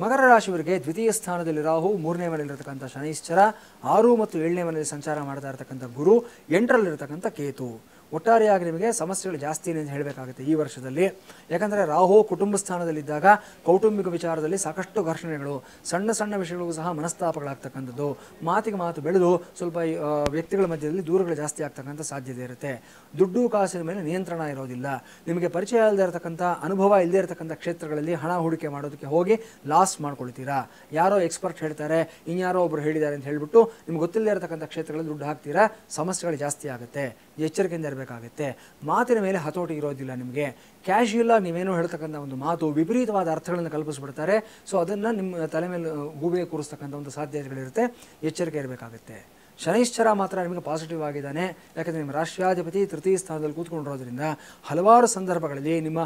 ಮಕರ ರಾಶಿಯವರಿಗೆ ದ್ವಿತೀಯ ಸ್ಥಾನದಲ್ಲಿ ರಾಹು, 3ನೇ ಮನೆಯಲ್ಲಿರತಕ್ಕಂಥ ಶನೈಶ್ಚರ, 6 ಮತ್ತು 7ನೇ ಮನೆಯಲ್ಲಿ ಸಂಚಾರ ಮಾಡ್ತಾ ಇರತಕ್ಕಂಥ ಗುರು, 8ರಲ್ಲಿರತಕ್ಕಂಥ ಕೇತು. ಒಟ್ಟಾರೆಯಾಗಿ ನಿಮಗೆ ಸಮಸ್ಯೆಗಳು ಜಾಸ್ತಿ ಇದೆ ಅಂತ ಹೇಳಬೇಕಾಗುತ್ತೆ ಈ ವರ್ಷದಲ್ಲಿ. ಯಾಕಂದರೆ ರಾಹು ಕುಟುಂಬ ಸ್ಥಾನದಲ್ಲಿದ್ದಾಗ ಕೌಟುಂಬಿಕ ವಿಚಾರದಲ್ಲಿ ಸಾಕಷ್ಟು ಘರ್ಷಣೆಗಳು, ಸಣ್ಣ ಸಣ್ಣ ವಿಷಯಗಳಿಗೂ ಸಹ ಮನಸ್ತಾಪಗಳಾಗ್ತಕ್ಕಂಥದ್ದು, ಮಾತಿಗೆ ಮಾತು ಬೆಳೆದು ಸ್ವಲ್ಪ ವ್ಯಕ್ತಿಗಳ ಮಧ್ಯದಲ್ಲಿ ದೂರಗಳು ಜಾಸ್ತಿ ಆಗ್ತಕ್ಕಂಥ ಸಾಧ್ಯತೆ ಇರುತ್ತೆ. ದುಡ್ಡು ಕಾಸಿನ ಮೇಲೆ ನಿಯಂತ್ರಣ ಇರೋದಿಲ್ಲ. ನಿಮಗೆ ಪರಿಚಯ ಇಲ್ಲದೆ ಇರತಕ್ಕಂಥ, ಅನುಭವ ಇಲ್ಲದೆ ಇರತಕ್ಕಂಥ ಕ್ಷೇತ್ರಗಳಲ್ಲಿ ಹಣ ಹೂಡಿಕೆ ಮಾಡೋದಕ್ಕೆ ಹೋಗಿ ಲಾಸ್ ಮಾಡ್ಕೊಳ್ತೀರಾ. ಯಾರೋ ಎಕ್ಸ್ಪರ್ಟ್ ಹೇಳ್ತಾರೆ, ಇನ್ಯಾರೋ ಒಬ್ರು ಹೇಳಿದ್ದಾರೆ ಅಂತ ಹೇಳಿಬಿಟ್ಟು ನಿಮ್ಗೆ ಗೊತ್ತಿಲ್ಲದೆ ಇರತಕ್ಕಂಥ ಕ್ಷೇತ್ರಗಳಲ್ಲಿ ದುಡ್ಡು ಹಾಕ್ತೀರಾ. ಸಮಸ್ಯೆಗಳು ಜಾಸ್ತಿ ಆಗುತ್ತೆ. ಎಚ್ಚರಿಕೆಯಿಂದ ಇರಬೇಕಾಗುತ್ತೆ. ಮಾತಿನ ಮೇಲೆ ಹತೋಟಿ ಇರೋದಿಲ್ಲ ನಿಮಗೆ. ಕ್ಯಾಶುಯಲ್ ಆಗಿ ನೀವೇನೋ ಹೇಳ್ತಕ್ಕಂಥ ಒಂದು ಮಾತು ವಿಪರೀತವಾದ ಅರ್ಥಗಳನ್ನು ಕಲ್ಪಿಸ್ಬಿಡ್ತಾರೆ. ಸೊ ಅದನ್ನು ನಿಮ್ಮ ತಲೆ ಮೇಲೆ ಗೂಬೆ ಕೂರಿಸ್ತಕ್ಕಂಥ ಒಂದು ಸಾಧ್ಯತೆಗಳಿರುತ್ತೆ. ಎಚ್ಚರಿಕೆ ಇರಬೇಕಾಗುತ್ತೆ. ಶನೈಶ್ಚರ ಮಾತ್ರ ನಿಮಗೆ ಪಾಸಿಟಿವ್ ಆಗಿದ್ದಾನೆ. ಯಾಕಂದರೆ ನಿಮ್ಮ ರಾಷ್ಟ್ರಾಧಿಪತಿ ತೃತೀಯ ಸ್ಥಾನದಲ್ಲಿ ಕೂತ್ಕೊಂಡಿರೋದ್ರಿಂದ ಹಲವಾರು ಸಂದರ್ಭಗಳಲ್ಲಿ ನಿಮ್ಮ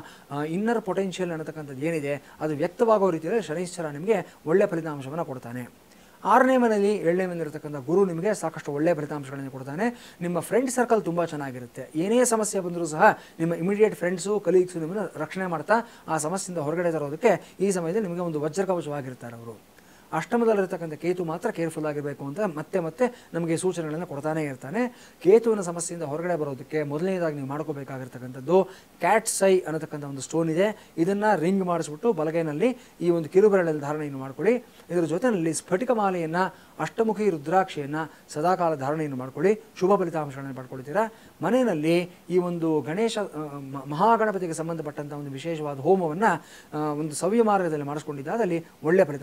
ಇನ್ನರ್ ಪೊಟೆನ್ಷಿಯಲ್ ಅನ್ನತಕ್ಕಂಥದ್ದು ಏನಿದೆ ಅದು ವ್ಯಕ್ತವಾಗೋ ರೀತಿಯಲ್ಲಿ ಶನೈಶ್ಚರ ನಿಮಗೆ ಒಳ್ಳೆಯ ಫಲಿತಾಂಶವನ್ನು ಕೊಡ್ತಾನೆ. 6ನೇ ಮನೆಯಲ್ಲಿ 7ನೇ ಮನೆಯಲ್ಲಿರತಕ್ಕಂಥ ಗುರು ನಿಮಗೆ ಸಾಕಷ್ಟು ಒಳ್ಳೆಯ ಫಲಿತಾಂಶಗಳನ್ನು ಕೊಡ್ತಾನೆ. ನಿಮ್ಮ ಫ್ರೆಂಡ್ ಸರ್ಕಲ್ ತುಂಬ ಚೆನ್ನಾಗಿರುತ್ತೆ. ಏನೇ ಸಮಸ್ಯೆ ಬಂದರೂ ಸಹ ನಿಮ್ಮ ಇಮಿಡಿಯೇಟ್ ಫ್ರೆಂಡ್ಸು, ಕಲೀಗ್ಸು ನಿಮ್ಮನ್ನು ರಕ್ಷಣೆ ಮಾಡ್ತಾ ಆ ಸಮಸ್ಯೆಯಿಂದ ಹೊರಗಡೆ ತರೋದಕ್ಕೆ ಈ ಸಮಯದಲ್ಲಿ ನಿಮಗೆ ಒಂದು ವಜ್ರಕವಚವಾಗಿರ್ತಾರೆ ಅವರು. ಅಷ್ಟಮದಲ್ಲಿರತಕ್ಕಂಥ ಕೇತು ಮಾತ್ರ ಕೇರ್ಫುಲ್ ಆಗಿರಬೇಕು ಅಂತ ಮತ್ತೆ ಮತ್ತೆ ನಮಗೆ ಸೂಚನೆಗಳನ್ನು ಕೊಡ್ತಾನೆ ಇರ್ತಾನೆ. ಕೇತುವಿನ ಸಮಸ್ಯೆಯಿಂದ ಹೊರಗಡೆ ಬರೋದಕ್ಕೆ ಮೊದಲನೇದಾಗಿ ನೀವು ಮಾಡ್ಕೋಬೇಕಾಗಿರ್ತಕ್ಕಂಥದ್ದು ಕ್ಯಾಟ್ಸ್ ಐ ಅನ್ನತಕ್ಕಂಥ ಒಂದು ಸ್ಟೋನ್ ಇದೆ. ಇದನ್ನು ರಿಂಗ್ ಮಾಡಿಸ್ಬಿಟ್ಟು ಬಲಗೈನಲ್ಲಿ ಈ ಒಂದು ಕಿರುಬೆರಳಲ್ಲಿ ಧಾರಣೆಯನ್ನು ಮಾಡ್ಕೊಳ್ಳಿ. ಇದರ ಜೊತೆಯಲ್ಲಿ ಸ್ಫಟಿಕ ಮಾಲೆಯನ್ನು, ಅಷ್ಟಮುಖಿ ರುದ್ರಾಕ್ಷಿಯನ್ನು ಸದಾಕಾಲ ಧಾರಣೆಯನ್ನು ಮಾಡ್ಕೊಳ್ಳಿ. ಶುಭ ಫಲಿತಾಂಶಗಳನ್ನು ಪಡ್ಕೊಳ್ತೀರಾ. ಮನೆಯಲ್ಲಿ ಈ ಒಂದು ಗಣೇಶ ಮಹಾಗಣಪತಿಗೆ ಸಂಬಂಧಪಟ್ಟಂಥ ಒಂದು ವಿಶೇಷವಾದ ಹೋಮವನ್ನು ಒಂದು ಸವ್ಯ ಮಾರ್ಗದಲ್ಲಿ ಮಾಡಿಸ್ಕೊಂಡಿದ್ದಾದಲ್ಲಿ ಒಳ್ಳೆಯ ಫಲಿತಾಂಶ